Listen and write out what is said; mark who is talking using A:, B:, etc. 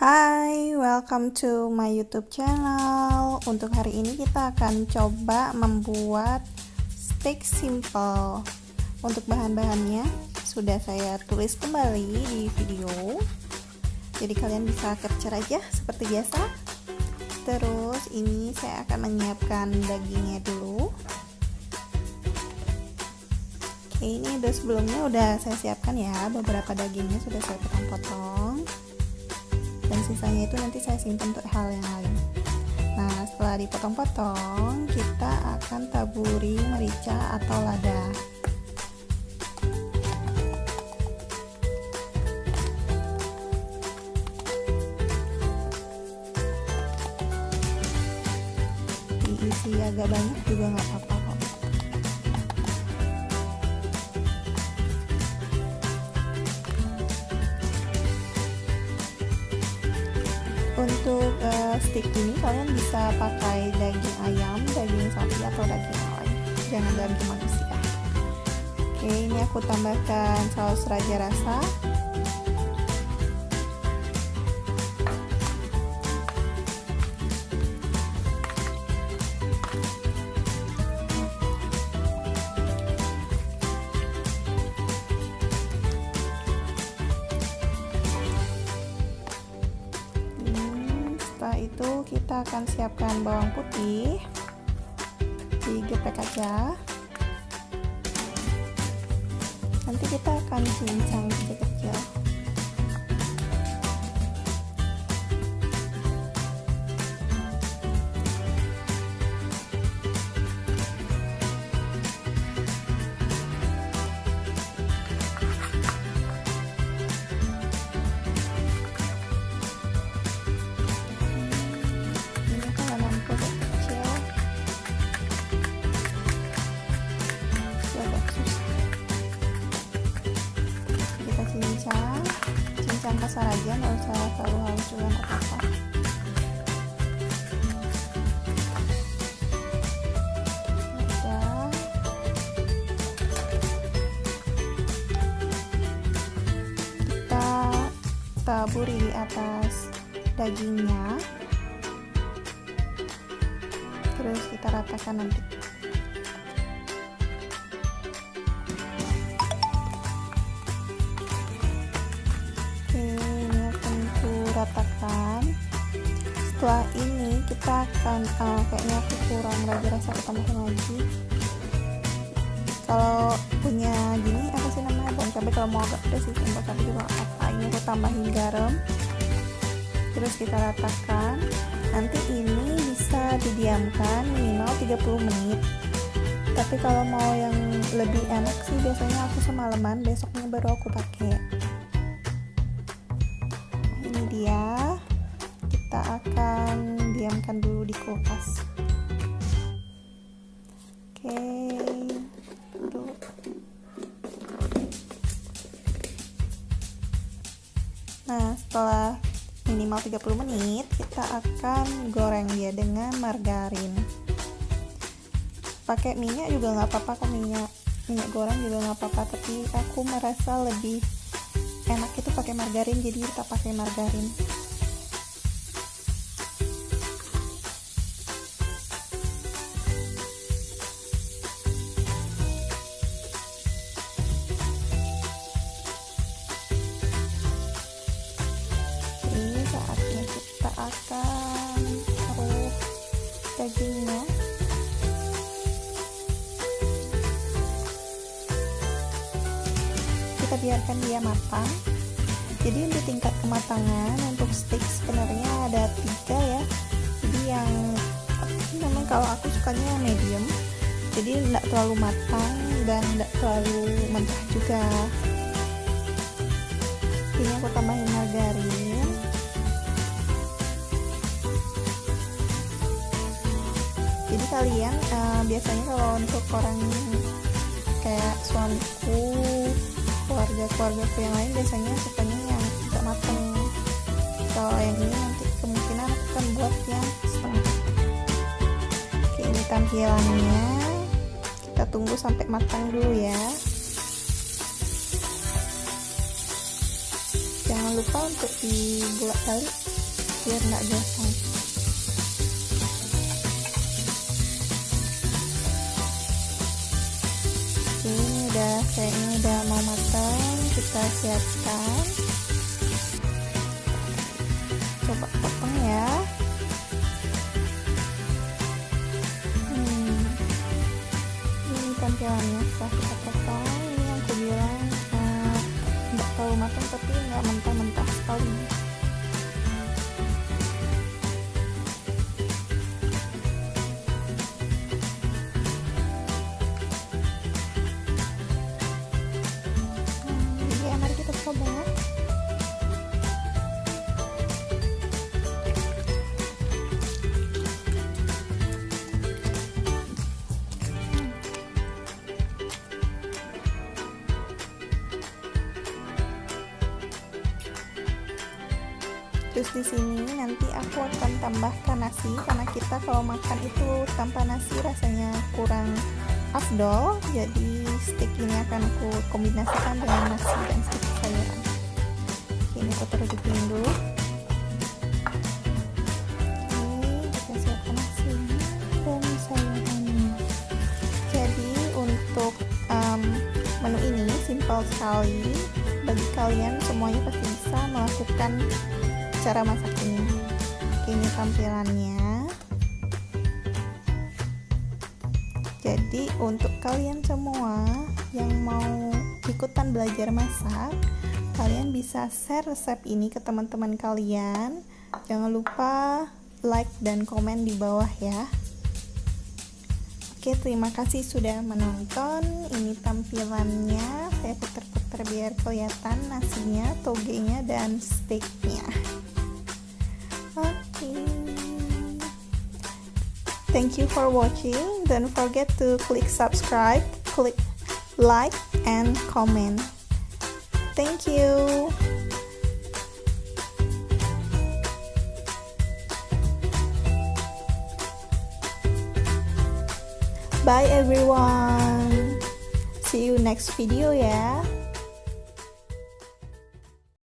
A: Hai, welcome to my YouTube channel. Untuk hari ini kita akan coba membuat steak simple. Untuk bahan-bahannya sudah saya tulis kembali di video. Jadi kalian bisa capture aja seperti biasa. Terus ini saya akan menyiapkan dagingnya dulu. Oke, ini sebelumnya udah saya siapkan ya, beberapa dagingnya sudah saya potong-potong. Dan sisanya itu nanti saya simpan untuk hal yang lain. Nah, setelah dipotong-potong, kita akan taburi merica atau lada. Diisi agak banyak juga nggak apa-apa kok. Untuk stick ini kalian bisa pakai daging ayam, daging sapi atau daging yang lain, jangan daging manusia. Oke, ini aku tambahkan saus raja rasa. Setelah itu kita akan siapkan bawang putih, digeprek aja. Nanti kita akan cincang kecil-kecil. Cincang kasar aja, nggak usah terlalu halus juga nggak apa-apa. Udah. Kita taburi di atas dagingnya, terus kita ratakan nanti. Ratakan. Setelah ini kita akan kayaknya aku kurang raja rasa, kita tambahin lagi. Kalau punya gini apa sih namanya, bawang cabai, kalau mau agak pedas sih bawang cabai juga apa. Ini aku tambahin garam, terus kita ratakan. Nanti ini bisa didiamkan minimal 30 menit. Tapi kalau mau yang lebih enak sih biasanya aku semalaman, besoknya baru aku pakai. Dia kita akan diamkan dulu di kulkas. Oke, dulu. Nah, setelah minimal 30 menit kita akan goreng dia dengan margarin. Pakai minyak juga nggak apa-apa kok, minyak goreng juga nggak apa-apa, tapi aku merasa lebih enak itu pakai margarin, jadi kita pakai margarin. Ini saatnya kita akan taruh dagingnya. Kita biarkan dia matang. Jadi untuk tingkat kematangan untuk steak sebenarnya ada 3 ya. Jadi yang memang kalau aku sukanya medium, jadi tidak terlalu matang dan tidak terlalu mentah juga. Ini aku tambahin margarin. Jadi kalian biasanya kalau untuk orang kayak suamiku, keluarga-keluargaku yang lain biasanya sukanya yang agak matang. Kalau yang ini nanti kemungkinan aku akan buat yang setengah. Oke, ini tampilannya. Kita tunggu sampai matang dulu ya. Jangan lupa untuk dibulak balik. biar nggak gosong. Oke, ini kayaknya udah mau matang, kita siapkan. Coba potong ya. Ini tampilannya setelah kita potong. Ini yang aku bilang nggak terlalu matang tapi nggak mentah-mentah sekali. Ya, mari kita coba. Terus di sini nanti aku akan tambahkan nasi, karena kita kalau makan itu tanpa nasi rasanya kurang afdol. Jadi steak ini akan aku kombinasikan dengan nasi dan sedikit sayuran. Ini aku taruh di piring dulu. Oke, kita siapkan nasinya dan sayurannya. Jadi untuk menu ini simpel sekali. Bagi kalian semuanya pasti bisa melakukan cara masak ini. Oke, ini tampilannya. Jadi untuk kalian semua yang mau ikutan belajar masak, kalian bisa share resep ini ke teman-teman kalian. Jangan lupa like dan komen di bawah ya. Oke, terima kasih sudah menonton. Ini tampilannya. Saya putar-putar biar kelihatan nasinya, togenya, dan steaknya. Okay. Thank you for watching. Don't forget to click subscribe, click like, and comment. Thank you. Bye everyone. See you next video ya.